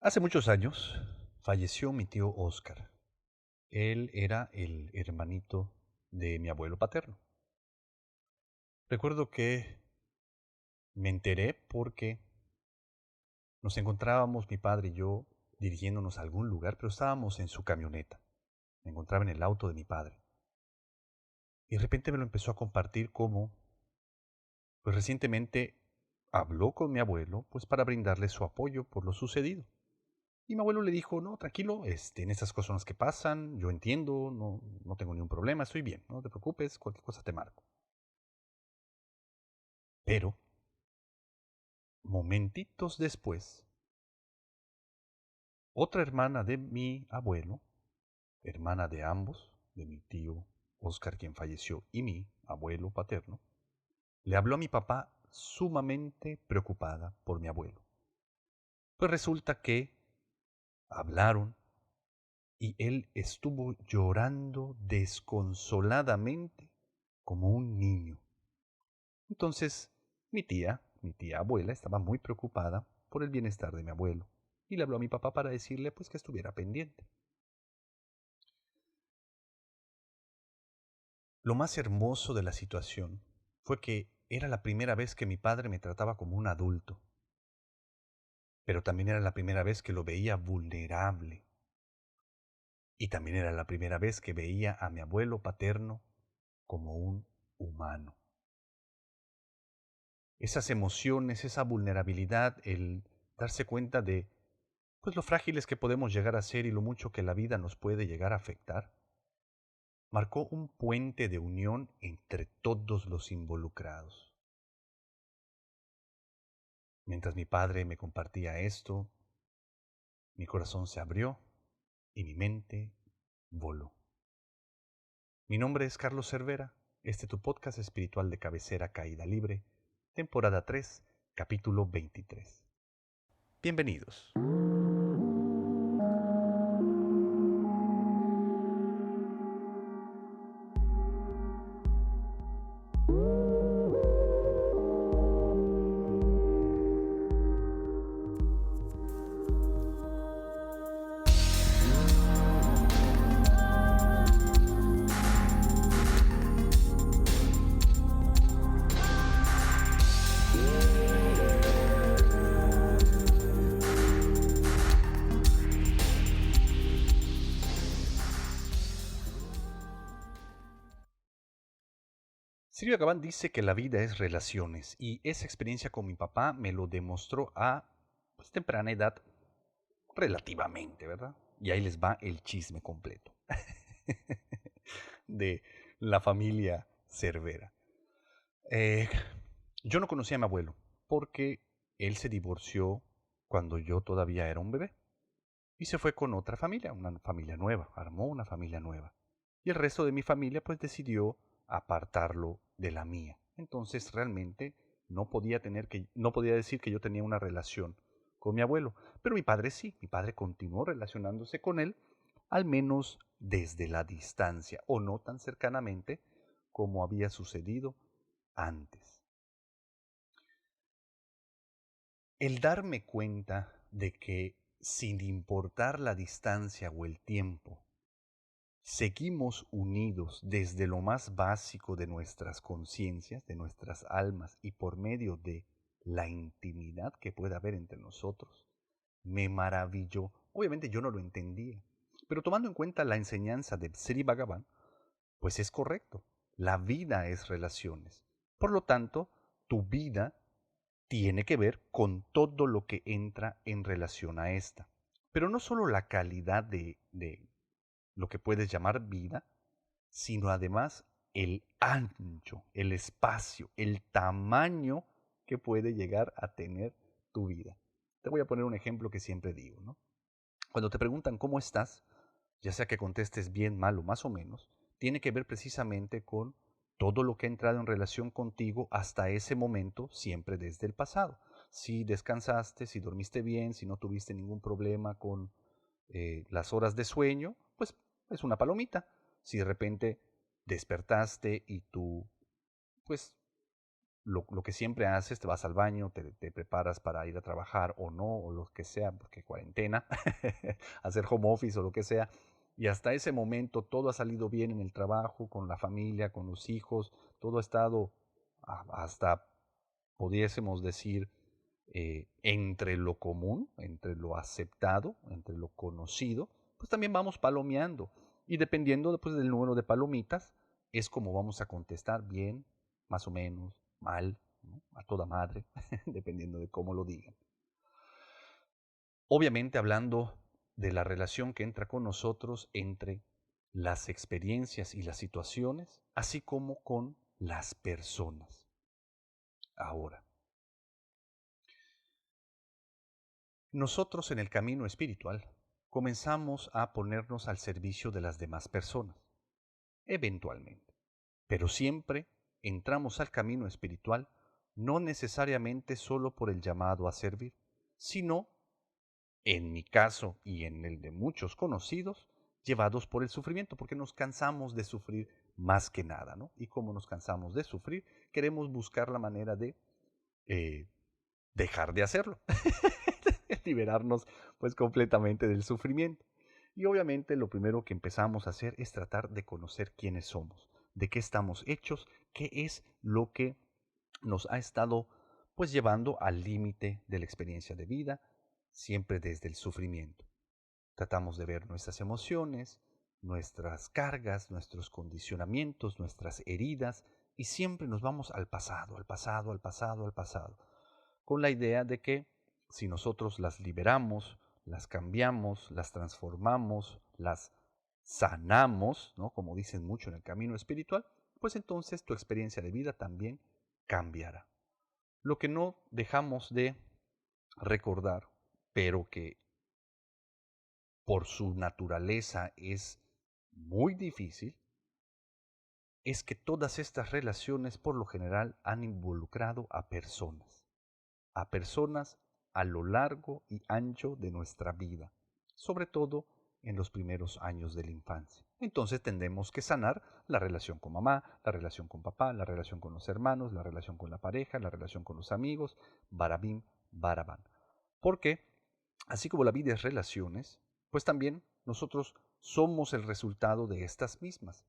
Hace muchos años falleció mi tío Oscar. Él era el hermanito de mi abuelo paterno. Recuerdo que me enteré porque nos encontrábamos, mi padre y yo, dirigiéndonos a algún lugar, pero estábamos en su camioneta. Me encontraba en el auto de mi padre. Y de repente me lo empezó a compartir como, pues recientemente habló con mi abuelo, pues para brindarle su apoyo por lo sucedido. Y mi abuelo le dijo, no, tranquilo, en estas cosas son las que pasan, yo entiendo, no tengo ningún problema, estoy bien, no te preocupes, cualquier cosa te marco. Pero, momentitos después, otra hermana de mi abuelo, hermana de ambos, de mi tío Oscar quien falleció y mi abuelo paterno, le habló a mi papá sumamente preocupada por mi abuelo. Pues resulta que hablaron y él estuvo llorando desconsoladamente como un niño. Entonces, mi tía abuela, estaba muy preocupada por el bienestar de mi abuelo y le habló a mi papá para decirle pues que estuviera pendiente. Lo más hermoso de la situación fue que era la primera vez que mi padre me trataba como un adulto, pero también era la primera vez que lo veía vulnerable y también era la primera vez que veía a mi abuelo paterno como un humano. Esas emociones, esa vulnerabilidad, el darse cuenta de pues lo frágiles que podemos llegar a ser y lo mucho que la vida nos puede llegar a afectar, marcó un puente de unión entre todos los involucrados. Mientras mi padre me compartía esto, mi corazón se abrió y mi mente voló. Mi nombre es Carlos Cervera, tu podcast espiritual de cabecera Caída Libre, temporada 3, capítulo 23. Bienvenidos. Silvia Gabán dice que la vida es relaciones y esa experiencia con mi papá me lo demostró a pues, temprana edad relativamente, ¿verdad? Y ahí les va el chisme completo de la familia Cervera. Eh, yo no conocía a mi abuelo porque él se divorció cuando yo todavía era un bebé y se fue con otra familia, una familia nueva, armó una familia nueva. Y el resto de mi familia pues decidió apartarlo de la mía. Entonces realmente no podía decir que yo tenía una relación con mi abuelo, pero mi padre sí, mi padre continuó relacionándose con él, al menos desde la distancia o no tan cercanamente como había sucedido antes. El darme cuenta de que sin importar la distancia o el tiempo, seguimos unidos desde lo más básico de nuestras conciencias, de nuestras almas y por medio de la intimidad que puede haber entre nosotros, me maravilló. Obviamente yo no lo entendía, pero tomando en cuenta la enseñanza de Sri Bhagavan, pues es correcto. La vida es relaciones. Por lo tanto, tu vida tiene que ver con todo lo que entra en relación a esta. Pero no solo la calidad de lo que puedes llamar vida, sino además el ancho, el espacio, el tamaño que puede llegar a tener tu vida. Te voy a poner un ejemplo que siempre digo, ¿no? Cuando te preguntan cómo estás, ya sea que contestes bien, mal o más o menos, tiene que ver precisamente con todo lo que ha entrado en relación contigo hasta ese momento, siempre desde el pasado. Si descansaste, si dormiste bien, si no tuviste ningún problema con las horas de sueño, pues es una palomita. Si de repente despertaste y tu pues lo que siempre haces, te vas al baño, te preparas para ir a trabajar o no, o lo que sea, porque cuarentena, hacer home office o lo que sea, y hasta ese momento todo ha salido bien en el trabajo, con la familia, con los hijos, todo ha estado hasta, pudiésemos decir, entre lo común, entre lo aceptado, entre lo conocido, pues también vamos palomeando. Y dependiendo pues, del número de palomitas, es como vamos a contestar bien, más o menos, mal, ¿no? A toda madre, dependiendo de cómo lo digan. Obviamente hablando de la relación que entra con nosotros entre las experiencias y las situaciones, así como con las personas. Ahora, nosotros en el camino espiritual comenzamos a ponernos al servicio de las demás personas, eventualmente, pero siempre entramos al camino espiritual no necesariamente solo por el llamado a servir, sino, en mi caso y en el de muchos conocidos, llevados por el sufrimiento, porque nos cansamos de sufrir más que nada, ¿no? Y como nos cansamos de sufrir, queremos buscar la manera de eh, dejar de hacerlo. Liberarnos pues completamente del sufrimiento. Y obviamente lo primero que empezamos a hacer es tratar de conocer quiénes somos, de qué estamos hechos, qué es lo que nos ha estado pues llevando al límite de la experiencia de vida, siempre desde el sufrimiento. Tratamos de ver nuestras emociones, nuestras cargas, nuestros condicionamientos, nuestras heridas, y siempre nos vamos al pasado, al pasado, al pasado, al pasado, con la idea de que si nosotros las liberamos, las cambiamos, las transformamos, las sanamos, ¿no? Como dicen mucho en el camino espiritual, pues entonces tu experiencia de vida también cambiará. Lo que no dejamos de recordar, pero que por su naturaleza es muy difícil, es que todas estas relaciones por lo general han involucrado a personas a lo largo y ancho de nuestra vida, sobre todo en los primeros años de la infancia. Entonces tendremos que sanar la relación con mamá, la relación con papá, la relación con los hermanos, la relación con la pareja, la relación con los amigos, barabim, barabán. Porque, así como la vida es relaciones, pues también nosotros somos el resultado de estas mismas.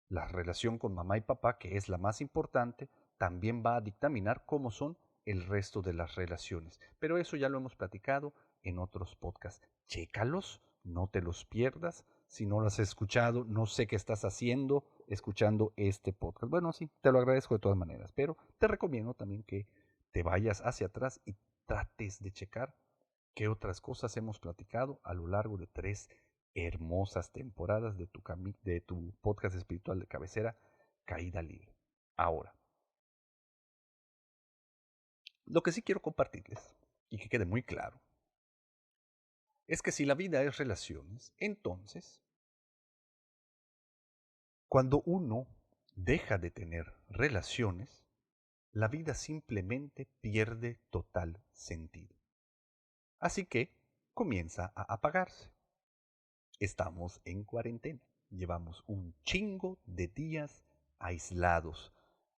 La relación con mamá y papá, que es la más importante, también va a dictaminar cómo son el resto de las relaciones. Pero eso ya lo hemos platicado en otros podcasts. Chécalos, no te los pierdas. Si no lo has escuchado, no sé qué estás haciendo escuchando este podcast. Bueno, sí, te lo agradezco de todas maneras, pero te recomiendo también que te vayas hacia atrás y trates de checar qué otras cosas hemos platicado a lo largo de 3 hermosas temporadas de tu podcast espiritual de cabecera, Caída Libre. Ahora, lo que sí quiero compartirles, y que quede muy claro, es que si la vida es relaciones, entonces, cuando uno deja de tener relaciones, la vida simplemente pierde total sentido. Así que comienza a apagarse. Estamos en cuarentena. Llevamos un chingo de días aislados,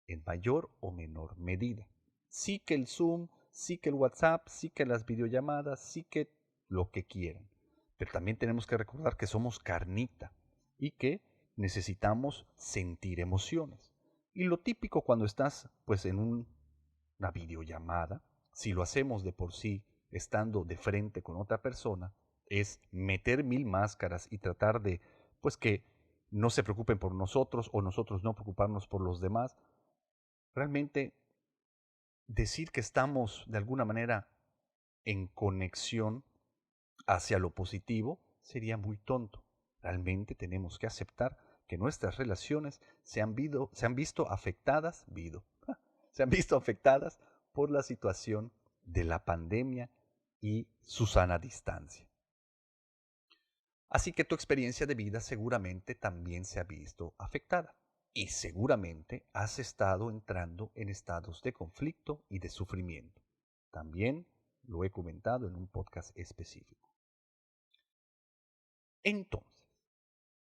en mayor o menor medida. Sí que el Zoom, sí que el WhatsApp, sí que las videollamadas, sí que lo que quieran. Pero también tenemos que recordar que somos carnita y que necesitamos sentir emociones. Y lo típico cuando estás pues en una videollamada, si lo hacemos de por sí estando de frente con otra persona, es meter 1000 máscaras y tratar de, pues que no se preocupen por nosotros o nosotros no preocuparnos por los demás. Realmente decir que estamos de alguna manera en conexión hacia lo positivo sería muy tonto. Realmente tenemos que aceptar que nuestras relaciones se han visto afectadas, se han visto afectadas por la situación de la pandemia y su sana distancia. Así que tu experiencia de vida seguramente también se ha visto afectada y seguramente has estado entrando en estados de conflicto y de sufrimiento. También lo he comentado en un podcast específico. Entonces,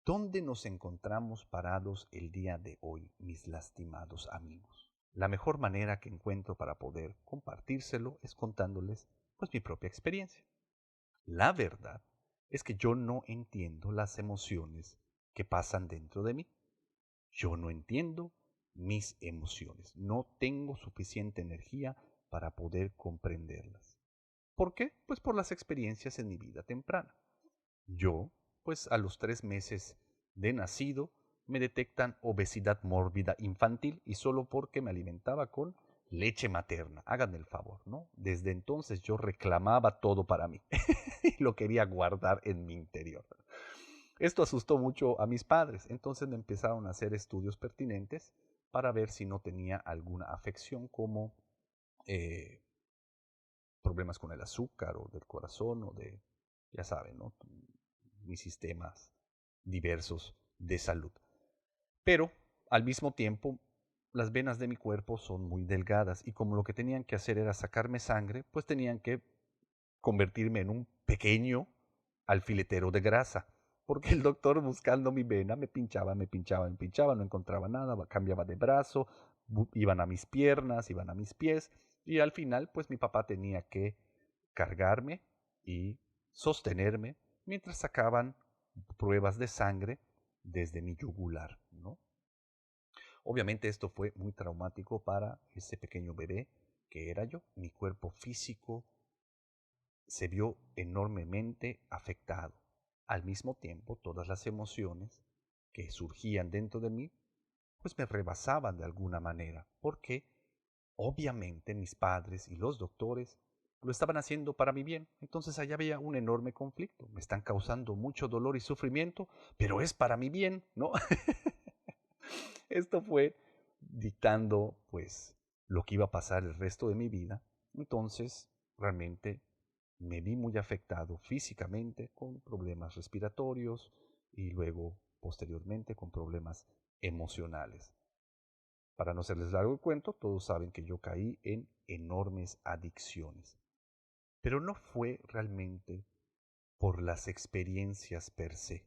¿dónde nos encontramos parados el día de hoy, mis lastimados amigos? la mejor manera que encuentro para poder compartírselo es contándoles pues mi propia experiencia. La verdad es que yo no entiendo las emociones que pasan dentro de mí. Yo no entiendo mis emociones. No tengo suficiente energía para poder comprenderlas. ¿Por qué? Pues por las experiencias en mi vida temprana. Yo, pues a los 3 meses de nacido, me detectan obesidad mórbida infantil y solo porque me alimentaba con leche materna. Háganme el favor, ¿no? Desde entonces yo reclamaba todo para mí y lo quería guardar en mi interior. Esto asustó mucho a mis padres, entonces me empezaron a hacer estudios pertinentes para ver si no tenía alguna afección como eh, problemas con el azúcar o del corazón o de, ya saben, ¿no? Mis sistemas diversos de salud. Pero al mismo tiempo, las venas de mi cuerpo son muy delgadas y como lo que tenían que hacer era sacarme sangre, pues tenían que convertirme en un pequeño alfiletero de grasa. Porque el doctor buscando mi vena me pinchaba, me pinchaba, me pinchaba, no encontraba nada, cambiaba de brazo, iban a mis piernas, iban a mis pies y al final pues mi papá tenía que cargarme y sostenerme mientras sacaban pruebas de sangre desde mi yugular, ¿no? Obviamente esto fue muy traumático para ese pequeño bebé que era yo. Mi cuerpo físico se vio enormemente afectado. Al mismo tiempo, todas las emociones que surgían dentro de mí, pues me rebasaban de alguna manera, porque obviamente mis padres y los doctores lo estaban haciendo para mi bien. Entonces allá había un enorme conflicto. Me están causando mucho dolor y sufrimiento, pero es para mi bien, ¿no? Esto fue dictando, pues, lo que iba a pasar el resto de mi vida. Entonces, realmente me vi muy afectado físicamente con problemas respiratorios y luego, posteriormente, con problemas emocionales. Para no hacerles largo el cuento, todos saben que yo caí en enormes adicciones. Pero no fue realmente por las experiencias per se,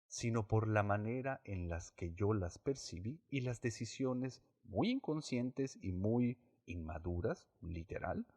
sino por la manera en las que yo las percibí y las decisiones muy inconscientes y muy inmaduras, literal,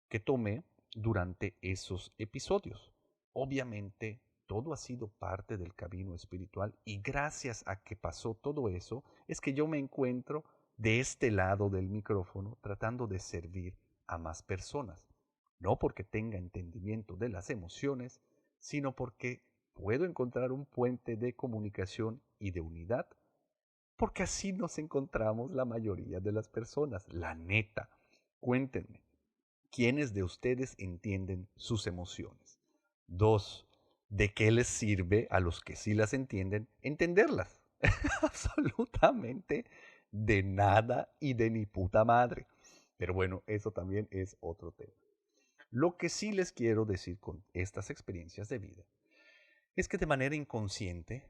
que tomé durante esos episodios. Obviamente, todo ha sido parte del camino espiritual y gracias a que pasó todo eso, es que yo me encuentro de este lado del micrófono tratando de servir a más personas. No porque tenga entendimiento de las emociones, sino porque puedo encontrar un puente de comunicación y de unidad, porque así nos encontramos la mayoría de las personas. La neta, cuéntenme. ¿Quiénes de ustedes entienden sus emociones? 2. ¿De qué les sirve a los que sí las entienden entenderlas? Absolutamente de nada y de ni puta madre. Pero bueno, eso también es otro tema. Lo que sí les quiero decir con estas experiencias de vida es que de manera inconsciente,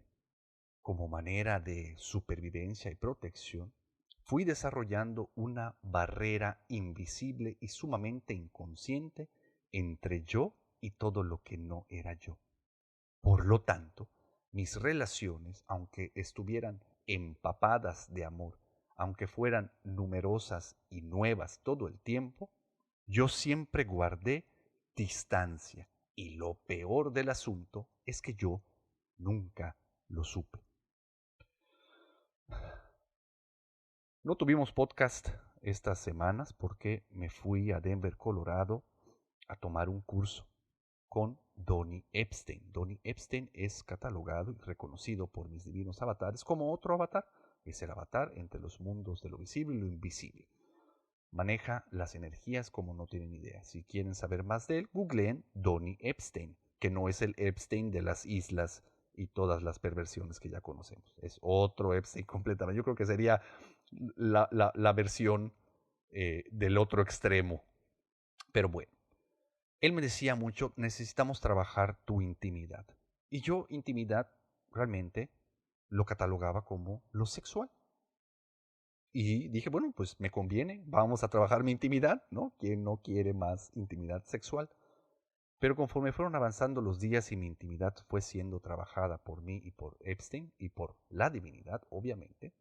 como manera de supervivencia y protección, fui desarrollando una barrera invisible y sumamente inconsciente entre yo y todo lo que no era yo. Por lo tanto, mis relaciones, aunque estuvieran empapadas de amor, aunque fueran numerosas y nuevas todo el tiempo, yo siempre guardé distancia. Y lo peor del asunto es que yo nunca lo supe. No tuvimos podcast estas semanas porque me fui a Denver, Colorado, a tomar un curso con Donny Epstein. Donny Epstein es catalogado y reconocido por mis divinos avatares como otro avatar. Es el avatar entre los mundos de lo visible y lo invisible. Maneja las energías como no tienen idea. Si quieren saber más de él, googleen Donny Epstein, que no es el Epstein de las islas y todas las perversiones que ya conocemos. Es otro Epstein completamente. Yo creo que sería la versión del otro extremo. Pero bueno, él me decía mucho, necesitamos trabajar tu intimidad. Y yo intimidad realmente lo catalogaba como lo sexual. Y dije, bueno, pues me conviene, vamos a trabajar mi intimidad, ¿no? ¿Quién no quiere más intimidad sexual? Pero conforme fueron avanzando los días y mi intimidad fue siendo trabajada por mí y por Epstein y por la divinidad, obviamente,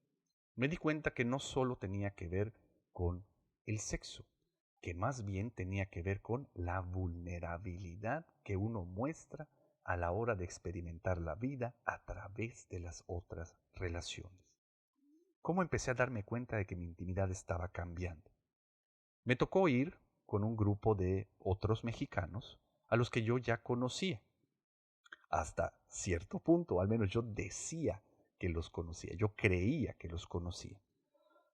me di cuenta que no solo tenía que ver con el sexo, que más bien tenía que ver con la vulnerabilidad que uno muestra a la hora de experimentar la vida a través de las otras relaciones. ¿Cómo empecé a darme cuenta de que mi intimidad estaba cambiando? Me tocó ir con un grupo de otros mexicanos a los que yo ya conocía. Hasta cierto punto, al menos yo decía que los conocía, yo creía que los conocía.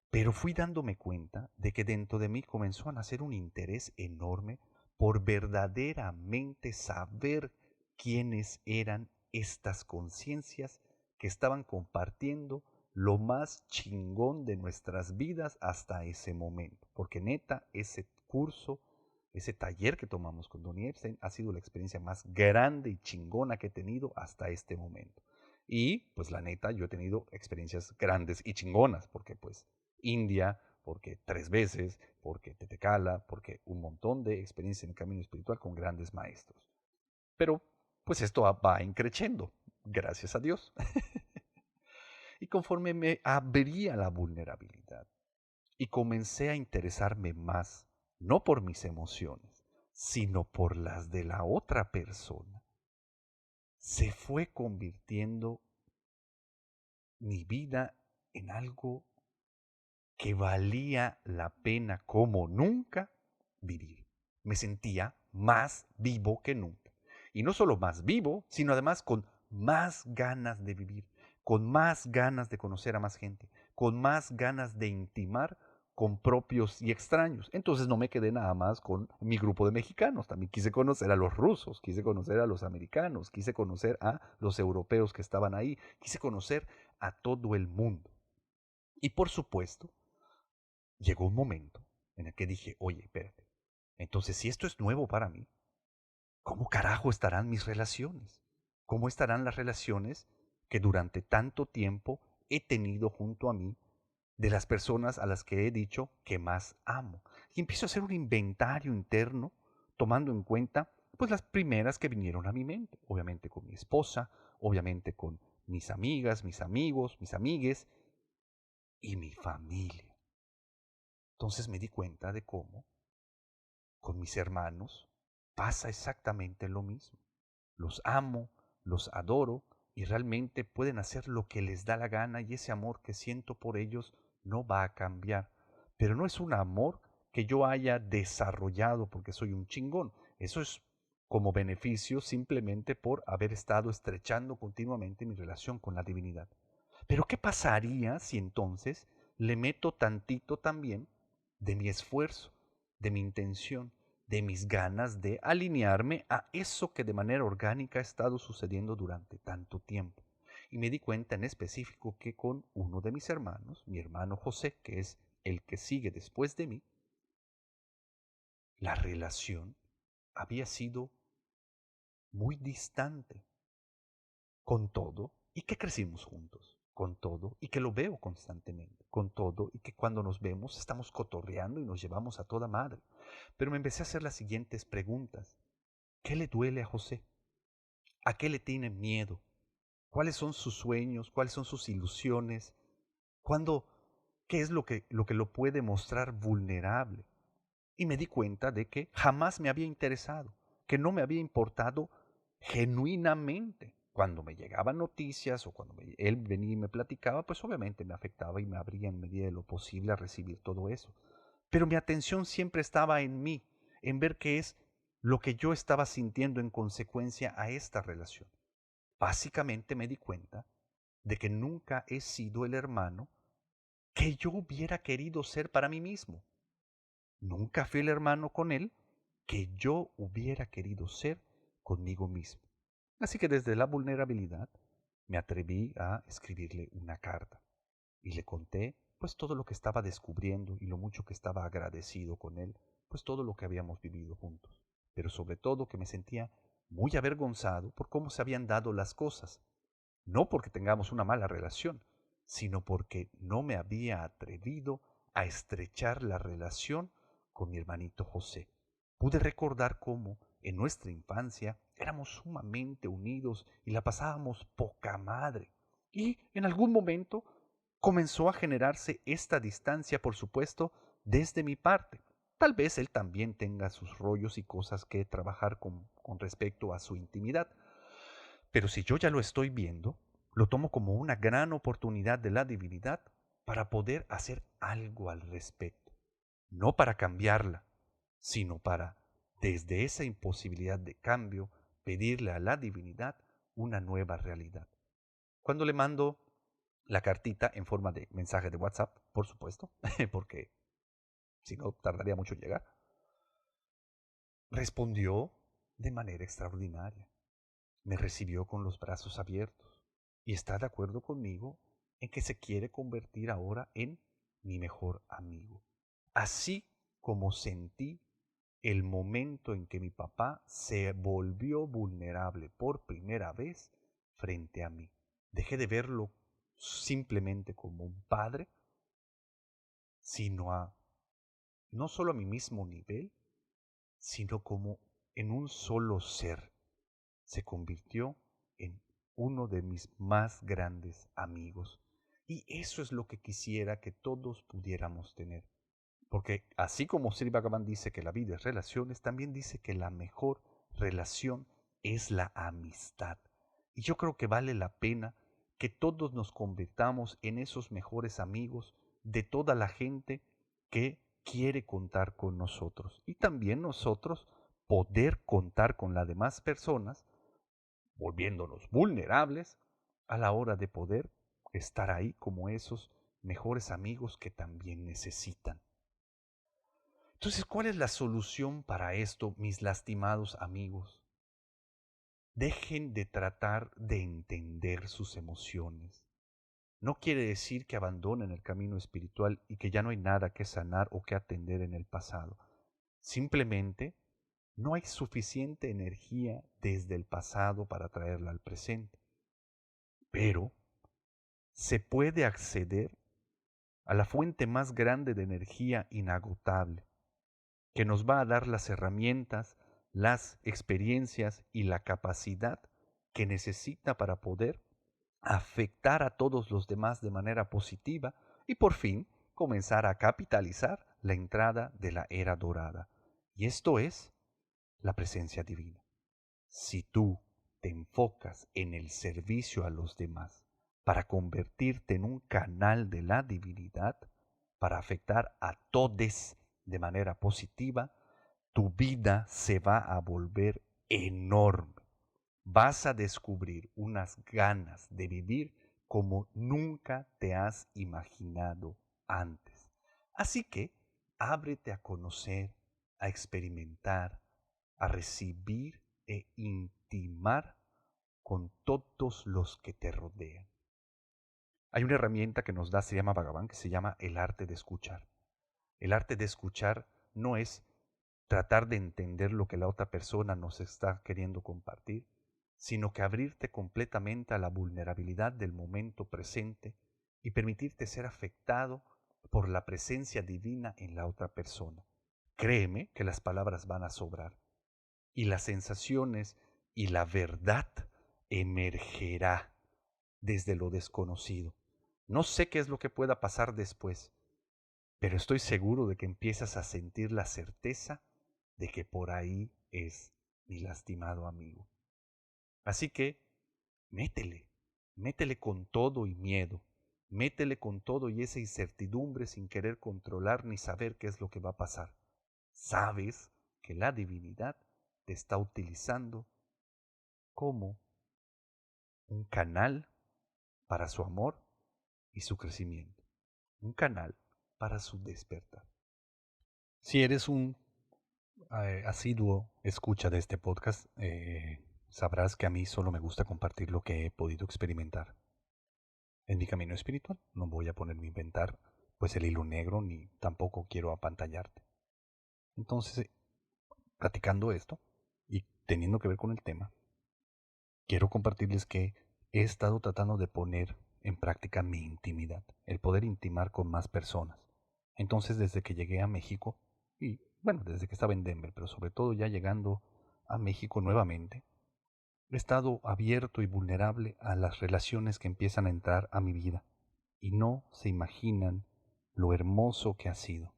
Pero fui dándome cuenta de que dentro de mí comenzó a nacer un interés enorme por verdaderamente saber quiénes eran estas conciencias que estaban compartiendo lo más chingón de nuestras vidas hasta ese momento. Porque neta, ese curso, ese taller que tomamos con Donnie Epstein ha sido la experiencia más grande y chingona que he tenido hasta este momento. Y pues la neta, yo he tenido experiencias grandes y chingonas, porque pues India, porque 3 veces, porque Tetecala, porque un montón de experiencias en el camino espiritual con grandes maestros. Pero pues esto va increciendo, gracias a Dios. Y conforme me abría la vulnerabilidad y comencé a interesarme más, no por mis emociones, sino por las de la otra persona, se fue convirtiendo mi vida en algo que valía la pena como nunca vivir. Me sentía más vivo que nunca. Y no solo más vivo, sino además con más ganas de vivir, con más ganas de conocer a más gente, con más ganas de intimar con propios y extraños. Entonces no me quedé nada más con mi grupo de mexicanos, también quise conocer a los rusos, quise conocer a los americanos, quise conocer a los europeos que estaban ahí, quise conocer a todo el mundo. Y por supuesto, llegó un momento en el que dije, oye, espérate, entonces si esto es nuevo para mí, ¿cómo carajo estarán mis relaciones? ¿Cómo estarán las relaciones que durante tanto tiempo he tenido junto a mí de las personas a las que he dicho que más amo? Y empiezo a hacer un inventario interno tomando en cuenta pues las primeras que vinieron a mi mente, obviamente con mi esposa, obviamente con mis amigas, mis amigos, mis amigues y mi familia. Entonces me di cuenta de cómo con mis hermanos pasa exactamente lo mismo. Los amo, los adoro y realmente pueden hacer lo que les da la gana y ese amor que siento por ellos no va a cambiar. Pero no es un amor que yo haya desarrollado porque soy un chingón. Eso es como beneficio simplemente por haber estado estrechando continuamente mi relación con la divinidad. Pero ¿qué pasaría si entonces le meto tantito también de mi esfuerzo, de mi intención, de mis ganas de alinearme a eso que de manera orgánica ha estado sucediendo durante tanto tiempo? Y me di cuenta en específico que con uno de mis hermanos, mi hermano José, que es el que sigue después de mí, la relación había sido muy distante, con todo y que crecimos juntos, con todo y que lo veo constantemente, con todo y que cuando nos vemos estamos cotorreando y nos llevamos a toda madre. Pero me empecé a hacer las siguientes preguntas. ¿Qué le duele a José? ¿A qué le tiene miedo? ¿Cuáles son sus sueños? ¿Cuáles son sus ilusiones? ¿Cuándo, qué es lo que lo puede mostrar vulnerable? Y me di cuenta de que jamás me había interesado, que no me había importado genuinamente. Cuando me llegaban noticias o cuando él venía y me platicaba, pues obviamente me afectaba y me abría en medida de lo posible a recibir todo eso. Pero mi atención siempre estaba en mí, en ver qué es lo que yo estaba sintiendo en consecuencia a esta relación. Básicamente me di cuenta de que nunca he sido el hermano que yo hubiera querido ser para mí mismo. Nunca fui el hermano con él que yo hubiera querido ser conmigo mismo. Así que desde la vulnerabilidad me atreví a escribirle una carta y le conté pues todo lo que estaba descubriendo y lo mucho que estaba agradecido con él, pues todo lo que habíamos vivido juntos, pero sobre todo que me sentía muy avergonzado por cómo se habían dado las cosas, no porque tengamos una mala relación, sino porque no me había atrevido a estrechar la relación con mi hermanito José. Pude recordar cómo en nuestra infancia éramos sumamente unidos y la pasábamos poca madre. Y en algún momento comenzó a generarse esta distancia, por supuesto, desde mi parte. Tal vez él también tenga sus rollos y cosas que trabajar con respecto a su intimidad. Pero si yo ya lo estoy viendo, lo tomo como una gran oportunidad de la divinidad para poder hacer algo al respecto. No para cambiarla, sino para, desde esa imposibilidad de cambio, pedirle a la divinidad una nueva realidad. Cuando le mando la cartita en forma de mensaje de WhatsApp, por supuesto, porque si no tardaría mucho en llegar, respondió de manera extraordinaria. Me recibió con los brazos abiertos y está de acuerdo conmigo en que se quiere convertir ahora en mi mejor amigo. Así como sentí el momento en que mi papá se volvió vulnerable por primera vez frente a mí. Dejé de verlo simplemente como un padre, sino no solo a mi mismo nivel, sino como en un solo ser. Se convirtió en uno de mis más grandes amigos. Y eso es lo que quisiera que todos pudiéramos tener. Porque así como Sri Bhagavan dice que la vida es relaciones, también dice que la mejor relación es la amistad. Y yo creo que vale la pena que todos nos convirtamos en esos mejores amigos de toda la gente que quiere contar con nosotros. Y también nosotros poder contar con las demás personas, volviéndonos vulnerables a la hora de poder estar ahí como esos mejores amigos que también necesitan. Entonces, ¿cuál es la solución para esto, mis lastimados amigos? Dejen de tratar de entender sus emociones. No quiere decir que abandonen el camino espiritual y que ya no hay nada que sanar o que atender en el pasado. Simplemente no hay suficiente energía desde el pasado para traerla al presente. Pero se puede acceder a la fuente más grande de energía inagotable, que nos va a dar las herramientas, las experiencias y la capacidad que necesita para poder afectar a todos los demás de manera positiva y por fin comenzar a capitalizar la entrada de la era dorada. Y esto es la presencia divina. Si tú te enfocas en el servicio a los demás para convertirte en un canal de la divinidad, para afectar a todos de manera positiva, tu vida se va a volver enorme. Vas a descubrir unas ganas de vivir como nunca te has imaginado antes. Así que ábrete a conocer, a experimentar, a recibir e intimar con todos los que te rodean. Hay una herramienta que nos da, se llama Bhagavan, que se llama el arte de escuchar. El arte de escuchar no es tratar de entender lo que la otra persona nos está queriendo compartir, sino que abrirte completamente a la vulnerabilidad del momento presente y permitirte ser afectado por la presencia divina en la otra persona. Créeme que las palabras van a sobrar y las sensaciones y la verdad emergerá desde lo desconocido. No sé qué es lo que pueda pasar después, pero estoy seguro de que empiezas a sentir la certeza de que por ahí es mi lastimado amigo. Así que métele, métele con todo y miedo, métele con todo y esa incertidumbre sin querer controlar ni saber qué es lo que va a pasar. Sabes que la divinidad te está utilizando como un canal para su amor y su crecimiento, un canal para su despertar. Si eres un asiduo escucha de este podcast, sabrás que a mí solo me gusta compartir lo que he podido experimentar en mi camino espiritual. No voy a ponerme a inventar pues el hilo negro ni tampoco quiero apantallarte. Entonces, platicando esto y teniendo que ver con el tema, quiero compartirles que he estado tratando de poner en práctica mi intimidad, el poder intimar con más personas. Entonces, desde que llegué a México, y bueno, desde que estaba en Denver, pero sobre todo ya llegando a México nuevamente, he estado abierto y vulnerable a las relaciones que empiezan a entrar a mi vida, y no se imaginan lo hermoso que ha sido.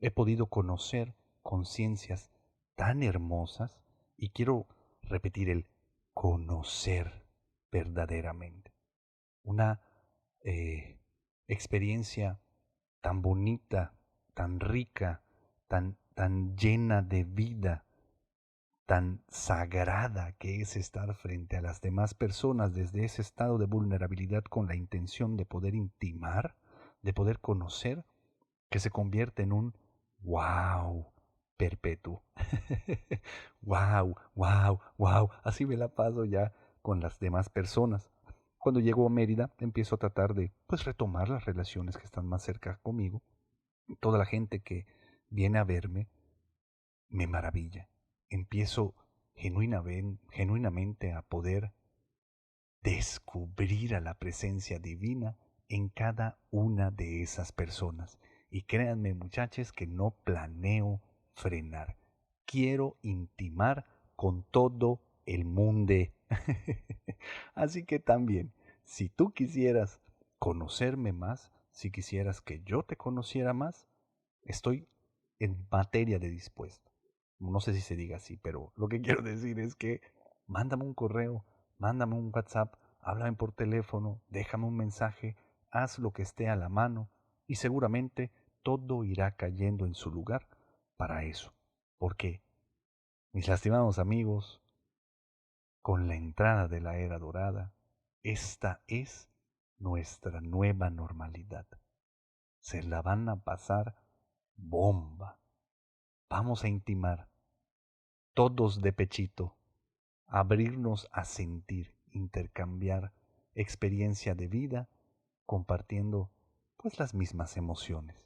He podido conocer conciencias tan hermosas y quiero repetir el conocer verdaderamente. Una experiencia tan bonita, tan rica, tan llena de vida, tan sagrada que es estar frente a las demás personas desde ese estado de vulnerabilidad con la intención de poder intimar, de poder conocer, que se convierte en un wow perpetuo. Wow, wow, wow. Así me la paso ya con las demás personas. Cuando llego a Mérida, empiezo a tratar de retomar las relaciones que están más cerca conmigo. Toda la gente que viene a verme me maravilla. Empiezo genuinamente a poder descubrir a la presencia divina en cada una de esas personas. Y créanme, muchachos, que no planeo frenar. Quiero intimar con todo el mundo. Así que también, si tú quisieras conocerme más, si quisieras que yo te conociera más, estoy en materia de dispuesto. No sé si se diga así, pero lo que quiero decir es que mándame un correo, mándame un WhatsApp, háblame por teléfono, déjame un mensaje, haz lo que esté a la mano y seguramente todo irá cayendo en su lugar para eso. Porque, mis lastimados amigos, con la entrada de la era dorada, esta es nuestra nueva normalidad. Se la van a pasar bomba. Vamos a intimar, todos de pechito, abrirnos a sentir, intercambiar experiencia de vida, compartiendo las mismas emociones.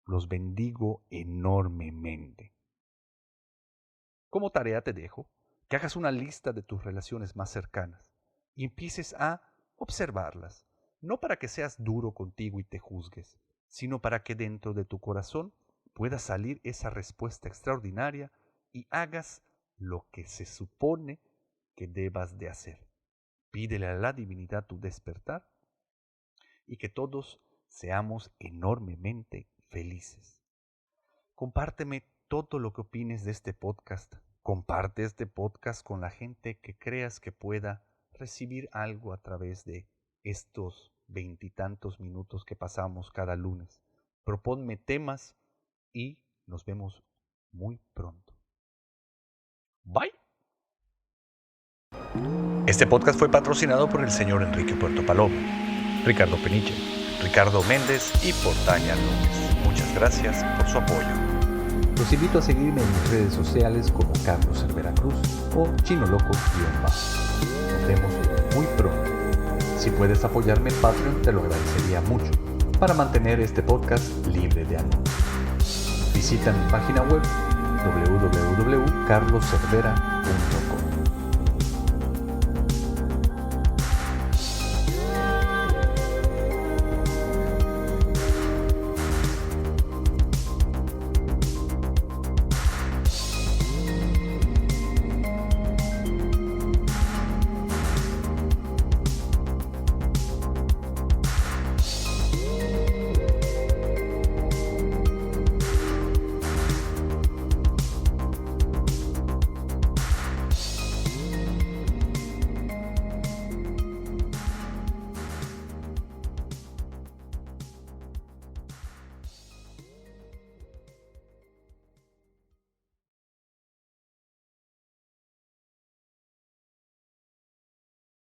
Los bendigo enormemente. Como tarea te dejo que hagas una lista de tus relaciones más cercanas y empieces a observarlas, no para que seas duro contigo y te juzgues, sino para que dentro de tu corazón pueda salir esa respuesta extraordinaria y hagas lo que se supone que debas de hacer. Pídele a la divinidad tu despertar y que todos seamos enormemente felices. Compárteme todo lo que opines de este podcast. Comparte este podcast con la gente que creas que pueda recibir algo a través de estos 20 y tantos minutos que pasamos cada lunes. Proponme temas y nos vemos muy pronto. Bye. Este podcast fue patrocinado por el señor Enrique Puerto Paloma, Ricardo Peniche, Ricardo Méndez y Portaña López. Muchas gracias por su apoyo. Los invito a seguirme en mis redes sociales como Carlos Cervera Cruz o Chino Loco-Bajo. Nos vemos muy pronto. Si puedes apoyarme en Patreon, te lo agradecería mucho para mantener este podcast libre de anuncios. Visita mi página web www.carloscervera.com.